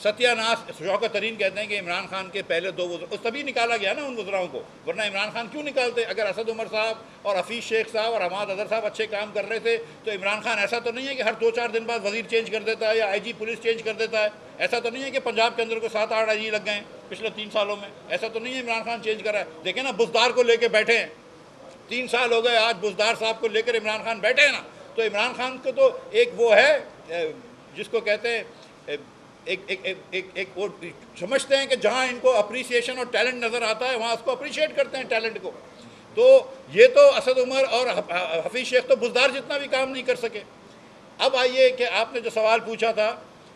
ستیہ ناس شوکت ترین کہتے ہیں کہ عمران خان کے پہلے 2 وزراء, اس تبھی نکالا گیا نا ان وزراؤں کو, ورنہ عمران خان کیوں نکالتے؟ اگر اسد عمر صاحب اور حفیظ شیخ صاحب اور حماد اظہر صاحب اچھے کام کر رہے تھے تو عمران خان ایسا تو نہیں ہے کہ ہر 2-4 دن بعد وزیر چینج کر دیتا ہے یا آئی جی پولیس چینج کر دیتا ہے. ایسا تو نہیں ہے کہ پنجاب کے اندر کو 7-8 آئی جی لگ گئے ہیں پچھلے 3 سالوں میں. ایسا تو نہیں ہے عمران خان چینج کر رہا ہے. دیکھیں نا بزدار کو لے کے بیٹھے ہیں, 3 سال ہو گئے آج بزدار صاحب کو لے کر عمران خان بیٹھے ہیں نا. تو عمران خان کو تو ایک وہ ہے جس کو کہتے ہیں ایک وہ سمجھتے ہیں کہ جہاں ان کو اپریسیشن اور ٹیلنٹ نظر آتا ہے وہاں اس کو اپریشیٹ کرتے ہیں ٹیلنٹ کو. تو یہ تو اسد عمر اور حفیظ شیخ تو بزدار جتنا بھی کام نہیں کر سکے. اب آئیے کہ آپ نے جو سوال پوچھا تھا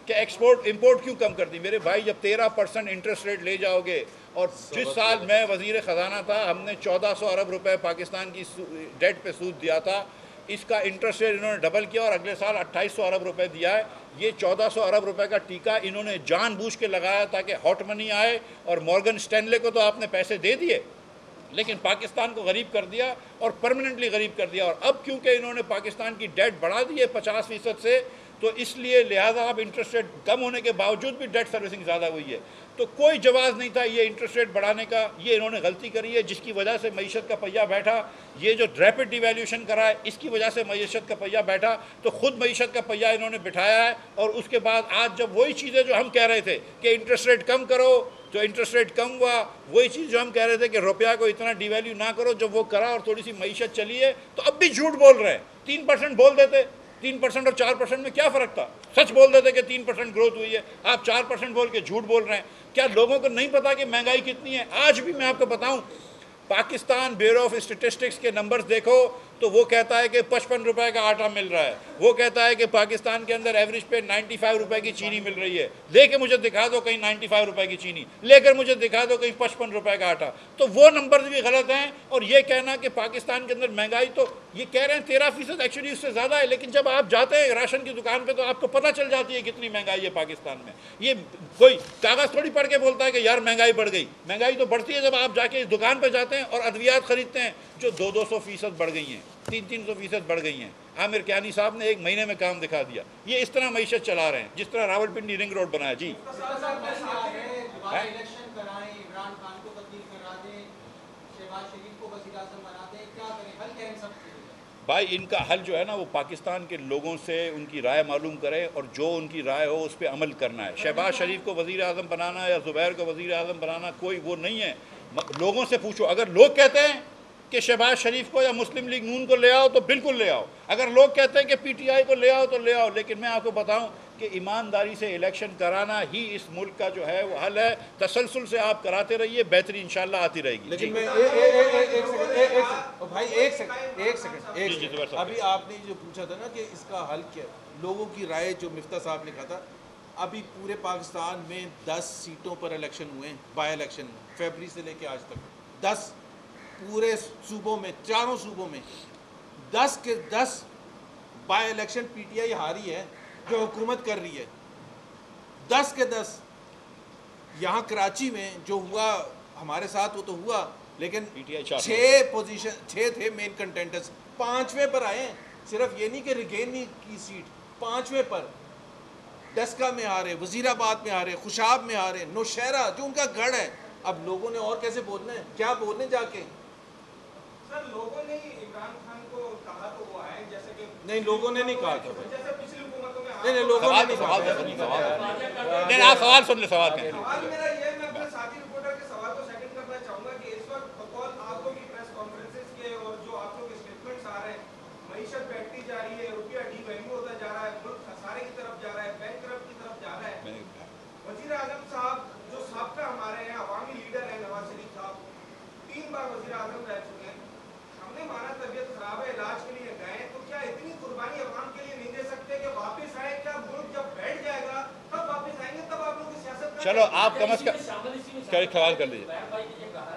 کہ ایکسپورٹ امپورٹ کیوں کم کر دی. میرے بھائی جب 13% انٹرسٹ ریٹ لے جاؤ گے, اور جس سال میں وزیر خزانہ تھا ہم نے 1400 ارب روپے پاکستان کی ڈیٹ پہ سود دیا تھا, اس کا انٹرسٹ ریٹ انہوں نے ڈبل کیا اور اگلے سال 2800 ارب روپے دیا ہے. یہ 1400 ارب روپے کا ٹیکہ انہوں نے جان بوجھ کے لگایا تاکہ ہاٹ منی آئے, اور مورگن سٹینلے کو تو آپ نے پیسے دے دیے لیکن پاکستان کو غریب کر دیا اور پرماننٹلی غریب کر دیا. اور اب کیونکہ انہوں نے پاکستان کی ڈیٹ بڑھا دی ہے 50% سے, تو اس لیے لہٰذا اب انٹرسٹ ریٹ کم ہونے کے باوجود بھی ڈیٹ سروسنگ زیادہ ہوئی ہے. تو کوئی جواز نہیں تھا یہ انٹرسٹ ریٹ بڑھانے کا. یہ انہوں نے غلطی کری ہے جس کی وجہ سے معیشت کا پہیہ بیٹھا. یہ جو ریپڈ ڈیویلیوشن کرا ہے اس کی وجہ سے معیشت کا پہیہ بیٹھا. تو خود معیشت کا پہیہ انہوں نے بٹھایا ہے. اور اس کے بعد آج جب وہی چیزیں جو ہم کہہ رہے تھے کہ انٹرسٹ ریٹ کم کرو, تو انٹرسٹ ریٹ کم ہوا. وہی چیز جو ہم کہہ رہے تھے کہ روپیہ کو اتنا ڈیویلیو نہ کرو, جب وہ کرا اور تھوڑی سی معیشت چلی ہے تو اب بھی جھوٹ بول رہے ہیں. 3% بول دیتے, 3% اور 4% میں کیا فرق تھا؟ سچ بول دیتے کہ 3% گروتھ ہوئی ہے. آپ 4% بول کے جھوٹ بول رہے ہیں. کیا لوگوں کو نہیں پتا کہ مہنگائی کتنی ہے؟ آج بھی میں آپ کو بتاؤں, پاکستان بیورو آف اسٹیٹسٹکس کے نمبرز دیکھو تو وہ کہتا ہے کہ 55 روپے کا آٹا مل رہا ہے. وہ کہتا ہے کہ پاکستان کے اندر ایوریج پہ 95 روپے کی چینی مل رہی ہے. لے کے مجھے دکھا دو کہیں 95 روپے کی چینی, لے کر مجھے دکھا دو کہیں 55 روپے کا آٹا. تو وہ نمبرز بھی غلط ہیں. اور یہ کہنا کہ پاکستان کے اندر مہنگائی, تو یہ کہہ رہے ہیں 13%, ایکچولی اس سے زیادہ ہے. لیکن جب آپ جاتے ہیں راشن کی دکان پہ تو آپ کو پتہ چل جاتی ہے کتنی مہنگائی ہے پاکستان میں. یہ کوئی کاغذ تھوڑی پڑھ کے بولتا ہے کہ یار مہنگائی بڑھ گئی. مہنگائی تو بڑھتی ہے جب آپ جا کے دکان پہ جاتے ہیں اور ادویات خریدتے ہیں جو 200% بڑھ گئی ہیں, 300% بڑھ گئی ہیں. عامر کیانی صاحب نے 1 مہینے میں کام دکھا دیا. یہ اس طرح معیشت چلا رہے ہیں جس طرح راولپنڈی رنگ روڈ بنایا. جی بھائی ان کا حل جو ہے نا وہ پاکستان کے لوگوں سے ان کی رائے معلوم کرے اور جو ان کی رائے ہو اس پہ عمل کرنا ہے. شہباز شریف کو وزیر اعظم بنانا یا زبیر کو وزیر اعظم بنانا کوئی وہ نہیں ہے. لوگوں سے پوچھو. اگر لوگ کہتے ہیں کہ شہباز شریف کو یا مسلم لیگ نون کو لے آؤ تو بالکل لے آؤ. اگر لوگ کہتے ہیں کہ پی ٹی آئی کو لے آؤ تو لے آؤ. لیکن میں آپ کو بتاؤں کہ ایمانداری سے الیکشن کرانا ہی اس ملک کا جو ہے وہ حل ہے. تسلسل سے آپ کراتے رہیے, بہتری انشاءاللہ آتی رہے گی. لیکن میں ایک سیکنڈ ابھی آپ نے جو پوچھا تھا نا کہ اس کا حل کیا, لوگوں کی رائے جو مفتاح صاحب نے کہا تھا, ابھی پورے پاکستان میں 10 سیٹوں پر الیکشن ہوئے ہیں, بائی الیکشن فیبری سے لے کے آج تک 10 پورے صوبوں میں, چاروں صوبوں میں 10 کے 10 by election P T I ہاری ہے جو حکومت کر رہی ہے. 10 کے 10. یہاں کراچی میں جو ہوا ہمارے ساتھ وہ تو ہوا, لیکن 6 تھے مین کنٹینٹرز, 5ویں پر آئے ہیں. صرف یہ نہیں کہ ریگین کی سیٹ 5ویں پر ڈسکا میں آ رہے, وزیر آباد میں آ رہے, خوشاب میں آ رہے, نوشہرہ جو ان کا گڑھ ہے. اب لوگوں نے اور کیسے بولنا ہے, کیا بولنے جا کے؟ سر لوگوں نے عمران خان کو کہا تو وہ آئے, جیسے کہ نہیں لوگوں نے نہیں کہا تھا, جیسے پچھلی حکومتوں میں نہیں لوگوں نے نہیں کہا. نہیں آپ سوال سن لیں, سوال کہیں. سوال میرا یہ ہے, میں اپنے ساتھی رپورٹر کے سوال کو سیکنڈ کرنا چاہوں گا کہ اس وقت بقول آپ لوگ کی پریس کانفرنسز کے اور جو آپ لوگ کے اسٹیٹمنٹس آ رہے ہیں, معیشت بیٹھتی جا رہی ہے, روپیہ ڈی ویلیو ہوتا جا رہا ہے, ملک خسارے کی طرف جا رہا ہے, بینک کرپٹ کی طرف جا رہا ہے. وزیر اعظم صاحب جو سابقہ ہمارے ہیں عوامی لیڈر ہیں, نواز شریف صاحب 3 بار وزیر اعظم رہ چکے ہیں, ہم نے مانا طبیعت خراب ہے, علاج کے لیے گئے, تو کیا اتنی قربانی عوام کے لیے نہیں دے سکتے کہ واپس آئے؟ کیا ملک جب بیٹھ جائے گا تب واپس آئیں گے, تب آپ لوگ کی سیاست. چلو آپ کم از کم سوال کر لیجیے. زبیر بھائی نے یہ کہا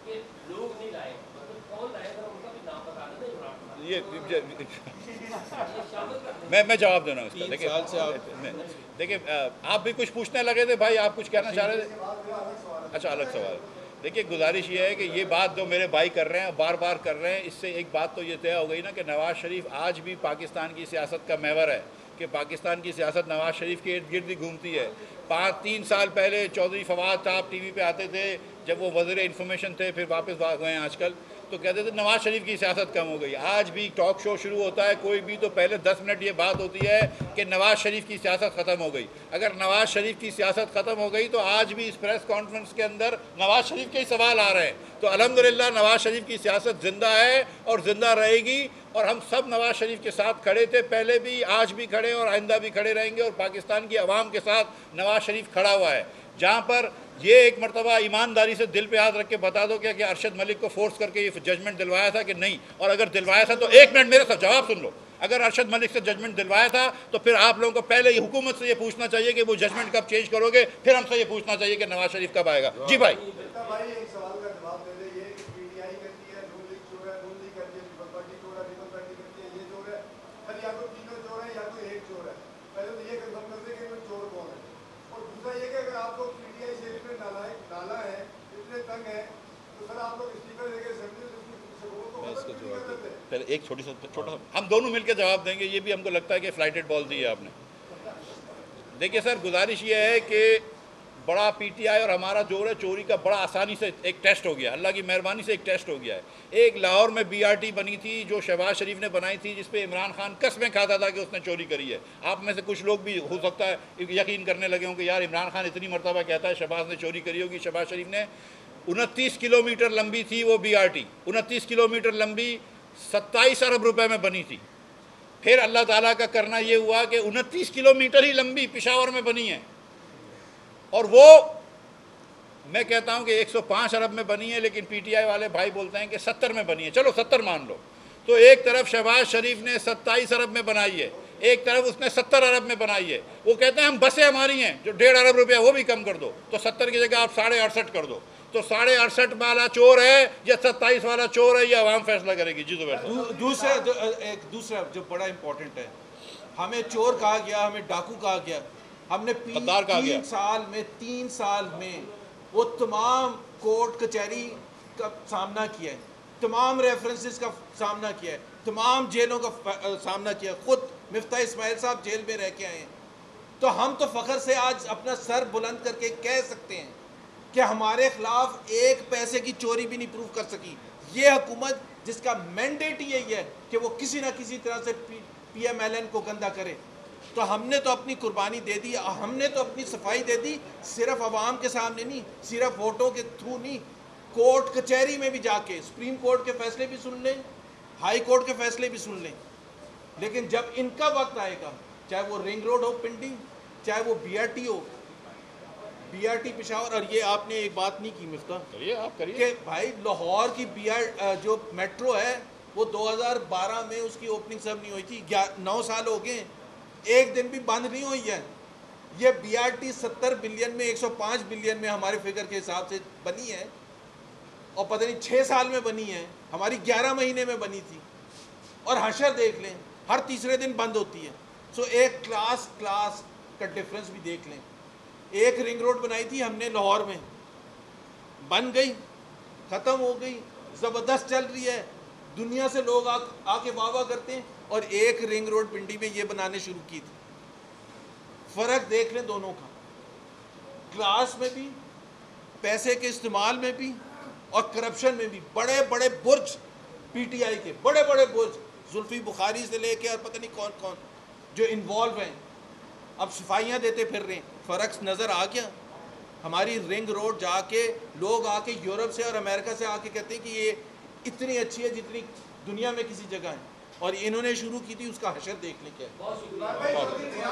کہ لوگ نہیں لائے, مطلب کون لائے, ذرا ان کا بھی نام بتا دینا عمران خان. میں جواب دینا اس کا. دیکھیں آپ بھی کچھ پوچھنے لگے تھے بھائی, آپ کچھ کہنا چاہ رہے تھے؟ اچھا الگ سوال. دیکھیے گزارش یہ ہے کہ یہ بات جو میرے بھائی کر رہے ہیں, بار بار کر رہے ہیں, اس سے ایک بات تو یہ طے ہو گئی نا کہ نواز شریف آج بھی پاکستان کی سیاست کا محور ہے, کہ پاکستان کی سیاست نواز شریف کے ارد گرد ہی گھومتی ہے. 3 سال پہلے چودھری فواد صاحب ٹی وی پہ آتے تھے جب وہ وزیر انفارمیشن تھے, پھر واپس گئے ہیں آج کل, تو کہتے تھے نواز شریف کی سیاست کم ہو گئی. آج بھی ٹاک شو شروع ہوتا ہے کوئی بھی تو پہلے 10 منٹ یہ بات ہوتی ہے کہ نواز شریف کی سیاست ختم ہو گئی. اگر نواز شریف کی سیاست ختم ہو گئی تو آج بھی اس پریس کانفرنس کے اندر نواز شریف کے ہی سوال آ رہے ہیں. تو الحمدللہ نواز شریف کی سیاست زندہ ہے اور زندہ رہے گی, اور ہم سب نواز شریف کے ساتھ کھڑے تھے پہلے بھی, آج بھی کھڑے اور آئندہ بھی کھڑے رہیں گے, اور پاکستان کی عوام کے ساتھ نواز شریف کھڑا ہوا ہے. جہاں پر یہ ایک مرتبہ ایمانداری سے دل پہ ہاتھ رکھ کے بتا دو کہ ارشد ملک کو فورس کر کے یہ ججمنٹ دلوایا تھا کہ نہیں, اور اگر دلوایا تھا تو 1 منٹ میرے ساتھ جواب سن لو, اگر ارشد ملک سے ججمنٹ دلوایا تھا تو پھر آپ لوگوں کو پہلے یہ حکومت سے یہ پوچھنا چاہیے کہ وہ ججمنٹ کب چینج کرو گے, پھر ہم سے یہ پوچھنا چاہیے کہ نواز شریف کب آئے گا. جی بھائی ایک سوال کا جواب دے دیں. یہ پی ٹی آئی کرتی ہے, نون لیگ چور ہے, نون لیگ کرتی ہے, پیپل پارٹی چور ہے, پیپل پارٹی کرتی ہے, یہ چور ہے, پھر یا تو تینوں چور ہیں یا تو ایک چور ہے. پہلے تو یہ کنفرم کر دیں کہ وہ چور کون ہے. اور دوسرا یہ کہ اگر آپ لوگ پی ٹی آئی سے اتنے نالا ہے, اتنے تنگ ہیں, تو سر آپ لوگ اسپیکر دے کے پہلے ایک چھوٹا سا ہم دونوں مل کے جواب دیں گے. یہ بھی ہم کو لگتا ہے کہ فلائٹڈ بال دی ہے آپ نے. دیکھیے سر گزارش یہ ہے کہ بڑا پی ٹی آئی اور ہمارا جوڑ ہے چوری کا بڑا آسانی سے ایک ٹیسٹ ہو گیا, اللہ کی مہربانی سے ایک ٹیسٹ ہو گیا ہے. ایک لاہور میں بی آر ٹی بنی تھی جو شہباز شریف نے بنائی تھی, جس پہ عمران خان قسمیں کھاتا تھا کہ اس نے چوری کری ہے. آپ میں سے کچھ لوگ بھی ہو سکتا ہے یقین کرنے لگے ہوں کہ یار عمران خان اتنی مرتبہ کہتا ہے شہباز نے چوری کری ہوگی. شہباز شریف نے 29 کلومیٹر لمبی تھی وہ بی آر ٹی, 29 کلومیٹر لمبی 27 ارب روپے میں بنی تھی. پھر اللہ تعالیٰ کا کرنا یہ ہوا کہ 29 کلومیٹر ہی لمبی پشاور میں بنی ہے, اور وہ میں کہتا ہوں کہ 105 ارب میں بنی ہے, لیکن پی ٹی آئی والے بھائی بولتے ہیں کہ 70 میں بنی ہے. چلو 70 مان لو. تو ایک طرف شہباز شریف نے 27 ارب میں بنائی ہے, ایک طرف اس نے 70 ارب میں بنائی ہے. وہ کہتے ہیں ہم بسیں ہماری ہیں جو 1.5 ارب روپیہ وہ بھی کم کر دو, تو 70 کی جگہ آپ 68.5 کر دو. تو 68.5 والا چور ہے یا 27 والا چور ہے, یہ عوام فیصلہ کرے گی. جی دوسرا جو بڑا امپورٹنٹ ہے, ہمیں چور کہا گیا, ہمیں ڈاکو کہا گیا. ہم نے 3 سال میں وہ تمام کورٹ کچہری کا سامنا کیا ہے, تمام ریفرنسز کا سامنا کیا ہے, تمام جیلوں کا سامنا کیا. خود مفتاح اسماعیل صاحب جیل میں رہ کے آئے ہیں. تو ہم تو فخر سے آج اپنا سر بلند کر کے کہہ سکتے ہیں کہ ہمارے خلاف 1 پیسے کی چوری بھی نہیں پروف کر سکی یہ حکومت, جس کا مینڈیٹ یہی ہے کہ وہ کسی نہ کسی طرح سے پی ایم ایل این کو گندہ کرے. تو ہم نے تو اپنی قربانی دے دی, ہم نے تو اپنی صفائی دے دی, صرف عوام کے سامنے نہیں, صرف ووٹوں کے تھرو نہیں, کورٹ کچہری میں بھی جا کے سپریم کورٹ کے فیصلے بھی سن لیں, ہائی کورٹ کے فیصلے بھی سن لیں. لیکن جب ان کا وقت آئے گا, چاہے وہ رنگ روڈ ہو پنڈی, چاہے وہ بی آر ٹی ہو, بی آر ٹی پشاور. اور یہ آپ نے ایک بات نہیں کی مفتاح کہ بھائی لاہور کی جو میٹرو ہے وہ 2012 میں اس کی اوپننگ سب نہیں ہوئی تھی, 9 سال ہو گئے, ایک دن بھی بند نہیں ہوئی ہے. یہ بی آر ٹی 70 بلین میں 105 بلین میں ہمارے فگر کے حساب سے بنی ہے, اور پتہ نہیں 6 سال میں بنی ہے, ہماری 11 مہینے میں بنی تھی. اور حشر دیکھ لیں, ہر تیسرے دن بند ہوتی ہے. سو ایک کلاس کا ڈفرنس بھی دیکھ لیں. ایک رنگ روڈ بنائی تھی ہم نے لاہور میں, بن گئی, ختم ہو گئی, زبردست چل رہی ہے, دنیا سے لوگ آ کے واہ واہ کرتے ہیں. اور ایک رنگ روڈ پنڈی میں یہ بنانے شروع کی تھی. فرق دیکھ لیں دونوں کا، کلاس میں بھی، پیسے کے استعمال میں بھی، اور کرپشن میں بھی. بڑے بڑے برج پی ٹی آئی کے، بڑے بڑے برج، زلفی بخاری سے لے کے اور پتہ نہیں کون کون جو انوالو ہیں، اب صفائیاں دیتے پھر رہے ہیں. فرق نظر آ گیا. ہماری رنگ روڈ جا کے لوگ آ کے یورپ سے اور امریکہ سے آ کے کہتے ہیں کہ یہ اتنی اچھی ہے جتنی دنیا میں کسی جگہ ہے، اور انہوں نے شروع کی تھی. اس کا حشر دیکھ لیں کیا ہے. بہت شکریہ.